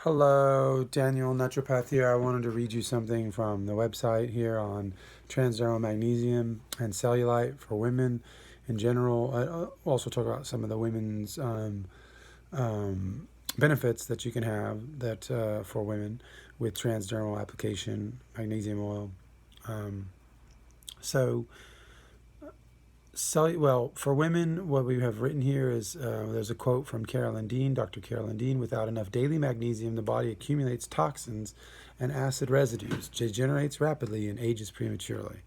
Hello, Daniel, naturopath here. I wanted to read you something from the website here on transdermal magnesium and cellulite for women in general. I also talk about some of the women's benefits that you can have that for women with transdermal application, magnesium oil. Um, so well, for women, what we have written here is there's a quote from Carolyn Dean, Dr. Carolyn Dean. Without enough daily magnesium, the body accumulates toxins and acid residues, degenerates rapidly, and ages prematurely.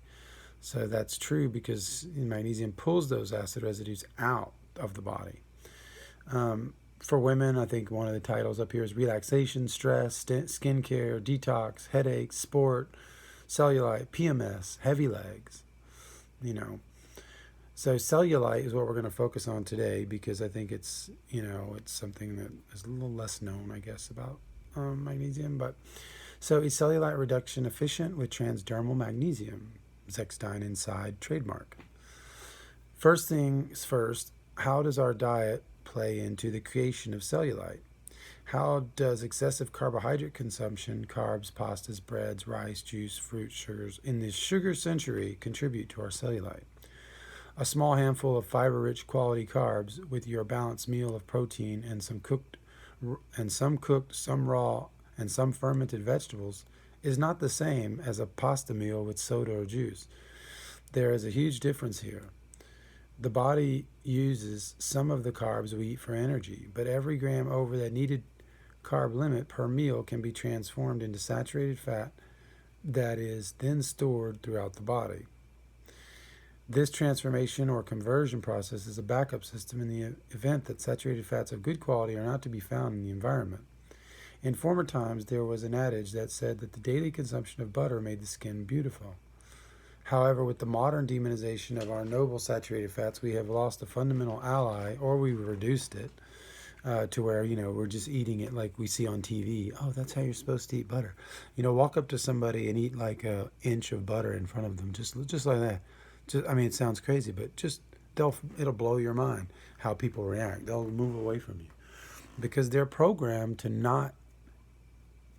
So that's true because magnesium pulls those acid residues out of the body. For women, I think one of the titles up here is relaxation, stress, skincare, detox, headaches, sport, cellulite, PMS, heavy legs, you know. So cellulite is what we're going to focus on today because I think it's something that is a little less known, I guess, about magnesium. But so is cellulite reduction efficient with transdermal magnesium? Zechstein Inside Trademark. First things first, how does our diet play into the creation of cellulite? How does excessive carbohydrate consumption, carbs, pastas, breads, rice, juice, fruit, sugars, in this sugar century contribute to our cellulite? A small handful of fiber-rich quality carbs with your balanced meal of protein and some cooked, some raw, and some fermented vegetables is not the same as a pasta meal with soda or juice. There is a huge difference here. The body uses some of the carbs we eat for energy, but every gram over that needed carb limit per meal can be transformed into saturated fat that is then stored throughout the body. This transformation or conversion process is a backup system in the event that saturated fats of good quality are not to be found in the environment. In former times, there was an adage that said that the daily consumption of butter made the skin beautiful. However, with the modern demonization of our noble saturated fats, we have lost a fundamental ally, or we reduced it to where, we're just eating it like we see on TV. Oh, that's how you're supposed to eat butter. Walk up to somebody and eat like an inch of butter in front of them, just like that. It sounds crazy, but it'll blow your mind how people react. They'll move away from you because they're programmed to not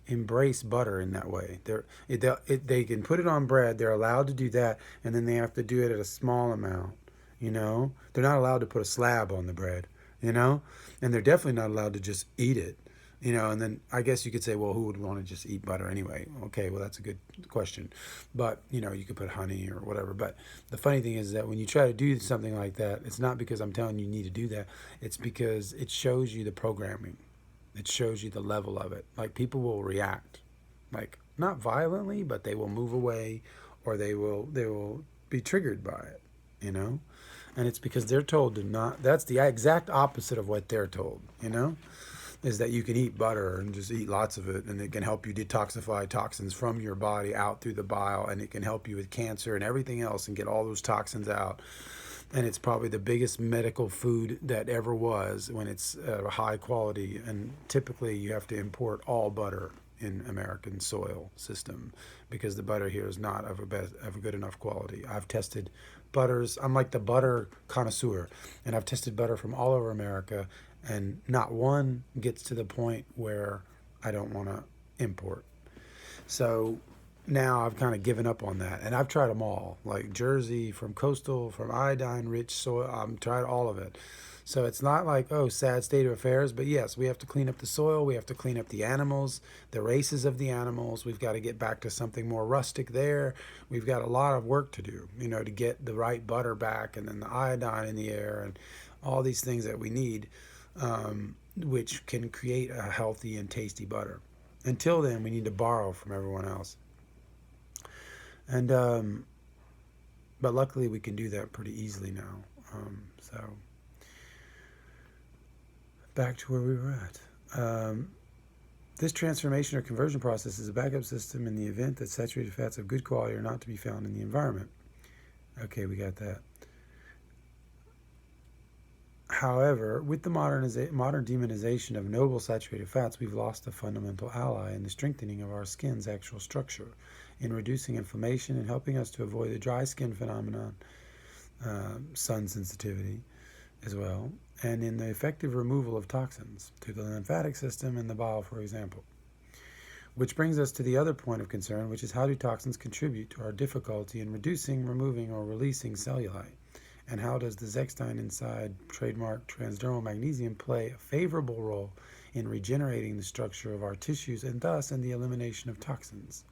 embrace butter in that way. They can put it on bread. They're allowed to do that, and then they have to do it at a small amount. They're not allowed to put a slab on the bread. And they're definitely not allowed to just eat it. And then I guess you could say, well, who would want to just eat butter anyway? Okay, well, that's a good question. But, you could put honey or whatever. But the funny thing is that when you try to do something like that, it's not because I'm telling you need to do that. It's because it shows you the programming. It shows you the level of it. Like, people will react, like, not violently, but they will move away or they will be triggered by it, And it's because they're told to not. That's the exact opposite of what they're told, is that you can eat butter and just eat lots of it, and it can help you detoxify toxins from your body out through the bile, and it can help you with cancer and everything else and get all those toxins out. And it's probably the biggest medical food that ever was when it's high quality, and typically you have to import all butter in American soil system because the butter here is not of a good enough quality. I've tested butters. I'm like the butter connoisseur, and I've tested butter from all over America, and not one gets to the point where I don't want to import. So now I've kind of given up on that, and I've tried them all, like Jersey, from coastal, from iodine-rich soil. I've tried all of it. So it's not like, oh, sad state of affairs, but yes, we have to clean up the soil. We have to clean up the animals, the races of the animals. We've got to get back to something more rustic there. We've got a lot of work to do, to get the right butter back, and then the iodine in the air, and all these things that we need, which can create a healthy and tasty butter. Until then, we need to borrow from everyone else. And but luckily we can do that pretty easily now. So back to where we were at. This transformation or conversion process is a backup system in the event that saturated fats of good quality are not to be found in the environment. Okay, we got that. However, with the modern demonization of noble saturated fats, we've lost a fundamental ally in the strengthening of our skin's actual structure, in reducing inflammation and helping us to avoid the dry skin phenomenon, sun sensitivity as well, and in the effective removal of toxins through the lymphatic system and the bowel, for example. Which brings us to the other point of concern, which is how do toxins contribute to our difficulty in reducing, removing, or releasing cellulite? And how does the Zechstein Inside Trademark transdermal magnesium play a favorable role in regenerating the structure of our tissues and thus in the elimination of toxins?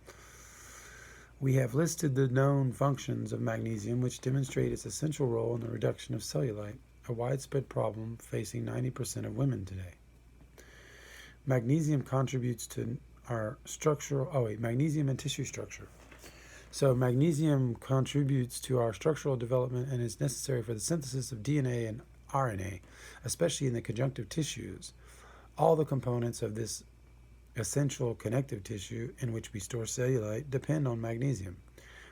We have listed the known functions of magnesium, which demonstrate its essential role in the reduction of cellulite, a widespread problem facing 90% of women today. Magnesium contributes to our magnesium and tissue structure. So magnesium contributes to our structural development and is necessary for the synthesis of DNA and RNA, especially in the conjunctive tissues. All the components of this essential connective tissue in which we store cellulite depend on magnesium.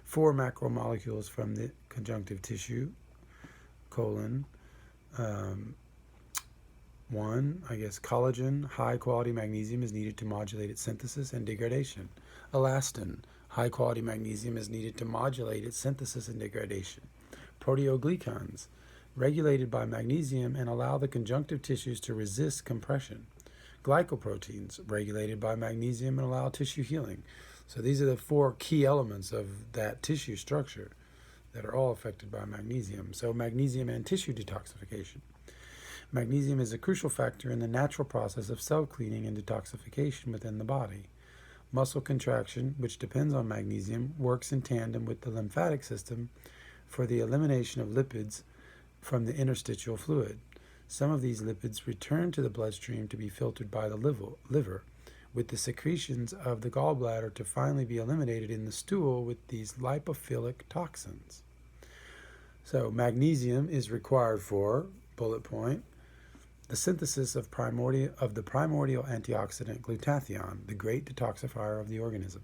4 macromolecules from the conjunctive tissue, collagen, high-quality magnesium is needed to modulate its synthesis and degradation. Elastin, high-quality magnesium is needed to modulate its synthesis and degradation. Proteoglycans, regulated by magnesium and allow the conjunctive tissues to resist compression. Glycoproteins, regulated by magnesium and allow tissue healing. So these are the 4 key elements of that tissue structure that are all affected by magnesium. So magnesium and tissue detoxification. Magnesium is a crucial factor in the natural process of cell cleaning and detoxification within the body. Muscle contraction, which depends on magnesium, works in tandem with the lymphatic system for the elimination of lipids from the interstitial fluid. Some of these lipids return to the bloodstream to be filtered by the liver, with the secretions of the gallbladder to finally be eliminated in the stool with these lipophilic toxins. So magnesium is required for, bullet point, the synthesis of the primordial antioxidant glutathione, the great detoxifier of the organism,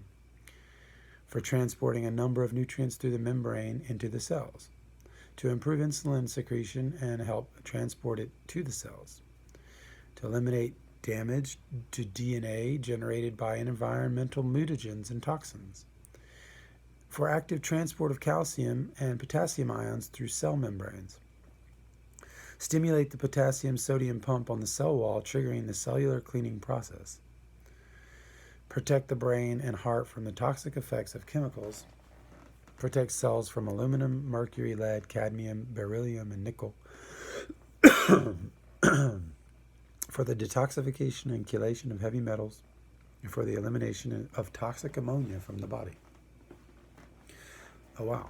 for transporting a number of nutrients through the membrane into the cells, to improve insulin secretion and help transport it to the cells, to eliminate damage to DNA generated by environmental mutagens and toxins, for active transport of calcium and potassium ions through cell membranes, stimulate the potassium-sodium pump on the cell wall, triggering the cellular cleaning process, protect the brain and heart from the toxic effects of chemicals, protect cells from aluminum, mercury, lead, cadmium, beryllium, and nickel, for the detoxification and chelation of heavy metals, and for the elimination of toxic ammonia from the body. Oh, wow.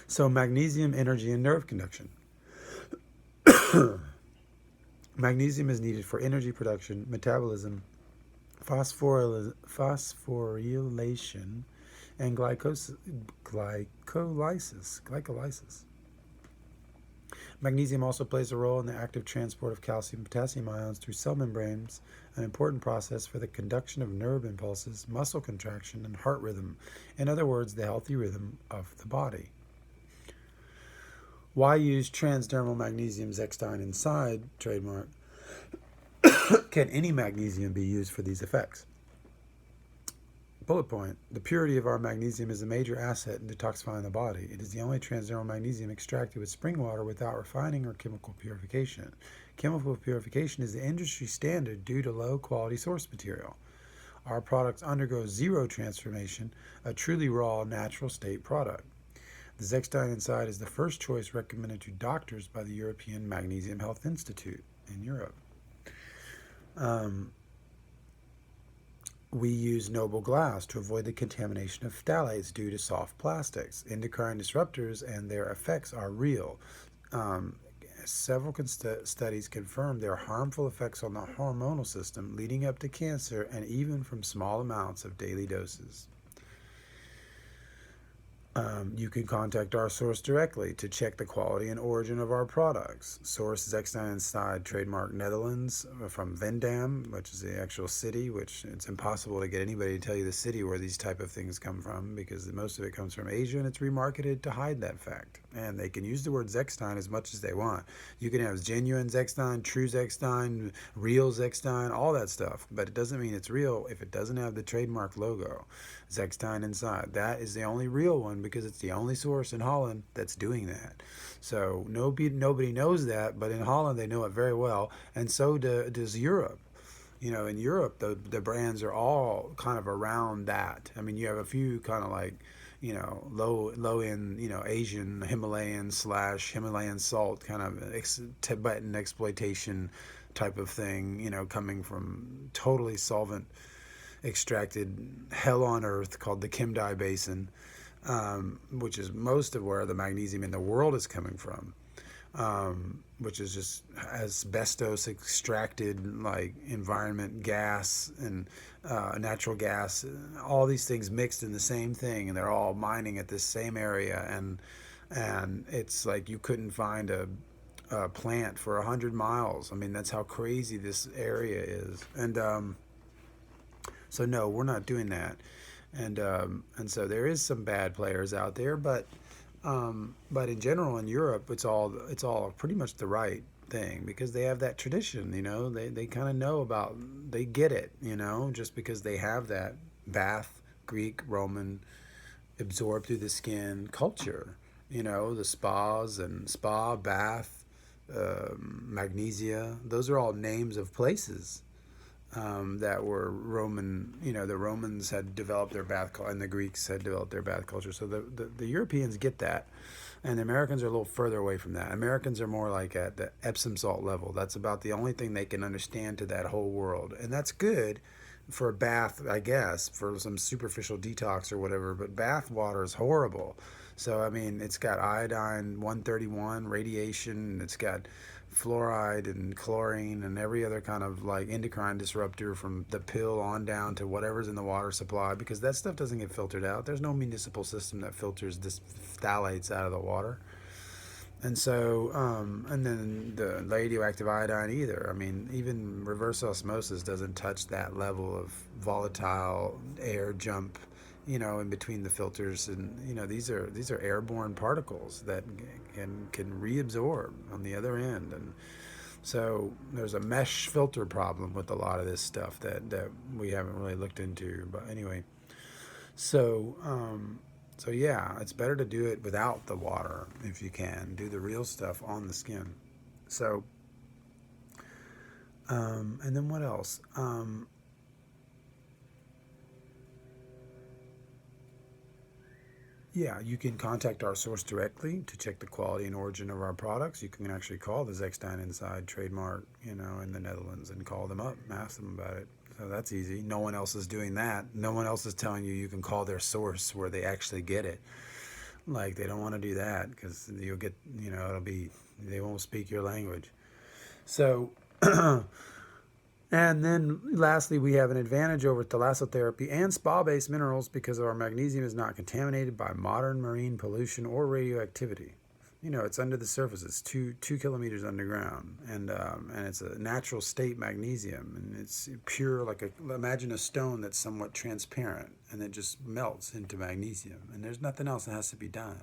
So magnesium, energy, and nerve conduction. Magnesium is needed for energy production, metabolism, phosphorylation, and glycolysis. Magnesium also plays a role in the active transport of calcium and potassium ions through cell membranes, an important process for the conduction of nerve impulses, muscle contraction, and heart rhythm. In other words, the healthy rhythm of the body. Why use transdermal magnesium Zechstein Inside Trademark? Can any magnesium be used for these effects? Bullet point, the purity of our magnesium is a major asset in detoxifying the body. It is the only transdermal magnesium extracted with spring water without refining or chemical purification. Chemical purification is the industry standard due to low quality source material. Our products undergo zero transformation, a truly raw, natural state product. The Zechstein Inside is the first choice recommended to doctors by the European Magnesium Health Institute in Europe. We use noble glass to avoid the contamination of phthalates due to soft plastics. Endocrine disruptors and their effects are real. Several studies confirm their harmful effects on the hormonal system, leading up to cancer, and even from small amounts of daily doses. You can contact our source directly to check the quality and origin of our products. Source Zechstein Inside Trademark Netherlands from Vendam, which is the actual city, which it's impossible to get anybody to tell you the city where these type of things come from because most of it comes from Asia and it's remarketed to hide that fact. And they can use the word Zechstein as much as they want. You can have genuine Zechstein, true Zechstein, real Zechstein, all that stuff. But it doesn't mean it's real if it doesn't have the trademark logo, Zechstein Inside. That is the only real one because it's the only source in Holland that's doing that. So nobody knows that, but in Holland they know it very well, and so does Europe. In Europe, the brands are all kind of around that. I mean, you have a few kind of like, low end, Asian Himalayan / Himalayan salt kind of Tibetan exploitation type of thing, coming from totally solvent extracted hell on earth called the Kimdai Basin, which is most of where the magnesium in the world is coming from. Which is just asbestos extracted, like environment gas and natural gas, all these things mixed in the same thing, and they're all mining at this same area, and it's like you couldn't find a plant for 100 miles. I mean, that's how crazy this area is. And so no, we're not doing that. And so there is some bad players out there, but in general in Europe, it's all pretty much the right thing, because they have that tradition. They kind of know about, they get it, just because they have that bath, Greek, Roman, absorbed through the skin culture. The spas and spa, bath, Magnesia, those are all names of places that were Roman. The Romans had developed their bath culture, and the Greeks had developed their bath culture. So the Europeans get that, and the Americans are a little further away from that. Americans are more like at the Epsom salt level. That's about the only thing they can understand to that whole world, and that's good for a bath, I guess, for some superficial detox or whatever. But bath water is horrible. So I mean, it's got iodine 131 radiation. It's got fluoride and chlorine and every other kind of like endocrine disruptor, from the pill on down to whatever's in the water supply, because that stuff doesn't get filtered out. There's no municipal system that filters this phthalates out of the water. And so, and then the radioactive iodine either. I mean, even reverse osmosis doesn't touch that level of volatile air jump, in between the filters. And these are airborne particles that can reabsorb on the other end. And so there's a mesh filter problem with a lot of this stuff that we haven't really looked into. But anyway, so yeah, it's better to do it without the water if you can. Do the real stuff on the skin. So and then what else? Yeah, you can contact our source directly to check the quality and origin of our products. You can actually call the Zechstein Inside Trademark, in the Netherlands, and call them up and ask them about it. So that's easy. No one else is doing that. No one else is telling you can call their source where they actually get it. Like, they don't want to do that, because you'll get, they won't speak your language. So, and then lastly, we have an advantage over thalassotherapy and spa-based minerals because our magnesium is not contaminated by modern marine pollution or radioactivity. It's under the surface. It's two kilometers underground, and it's a natural state magnesium, and it's pure, imagine a stone that's somewhat transparent, and it just melts into magnesium, and there's nothing else that has to be done.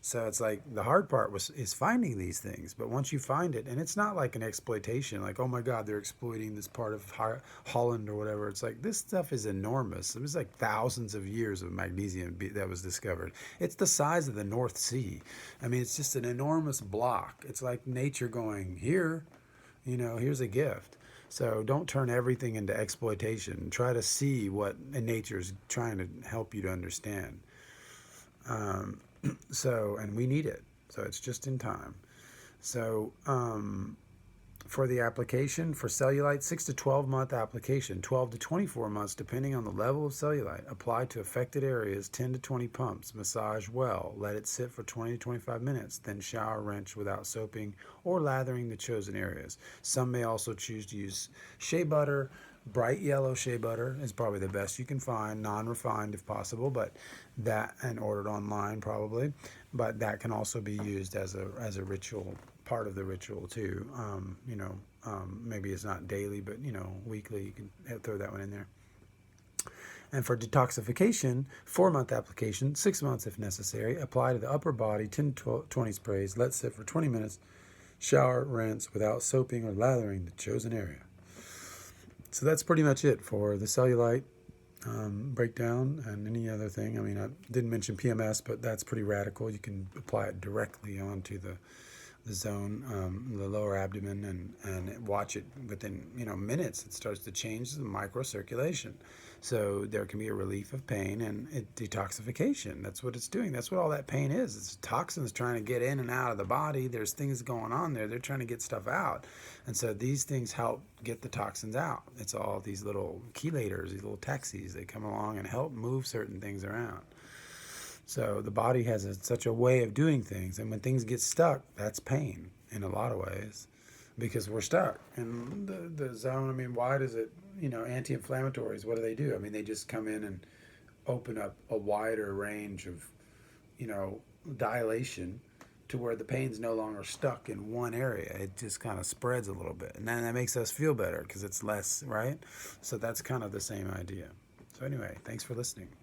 So it's like the hard part is finding these things. But once you find it, and it's not like an exploitation, like, oh my God, they're exploiting this part of Holland or whatever. It's like, this stuff is enormous. It was like thousands of years of magnesium that was discovered. It's the size of the North Sea. I mean, it's just an enormous block. It's like nature going, here, here's a gift. So don't turn everything into exploitation. Try to see what nature's trying to help you to understand. So, and we need it. So it's just in time. So, for the application, for cellulite, 6 to 12 month application, 12 to 24 months, depending on the level of cellulite. Apply to affected areas, 10 to 20 pumps. Massage well. Let it sit for 20 to 25 minutes. Then shower, rinse without soaping or lathering the chosen areas. Some may also choose to use shea butter. Bright yellow shea butter is probably the best you can find, non-refined if possible, but that, and ordered online probably, but that can also be used as a ritual, part of the ritual too. Maybe it's not daily, but weekly, you can throw that one in there. And for detoxification, 4-month application, 6 months if necessary. Apply to the upper body, 10 to 20 sprays. Let sit for 20 minutes. Shower, rinse without soaping or lathering the chosen area. So that's pretty much it for the cellulite. breakdown and any other thing. I mean, I didn't mention PMS, but that's pretty radical. You can apply it directly onto the zone, the lower abdomen, and watch it within minutes. It starts to change the microcirculation, so there can be a relief of pain and detoxification. That's what it's doing. That's what all that pain is. It's toxins trying to get in and out of the body. There's things going on there. They're trying to get stuff out, and so these things help get the toxins out. It's all these little chelators, these little taxis. They come along and help move certain things around. So the body has such a way of doing things, and when things get stuck, that's pain in a lot of ways, because we're stuck. And the zone, I mean, why does it, anti-inflammatories, what do? I mean, they just come in and open up a wider range of, dilation to where the pain's no longer stuck in one area. It just kind of spreads a little bit. And then that makes us feel better because it's less, right? So that's kind of the same idea. So anyway, thanks for listening.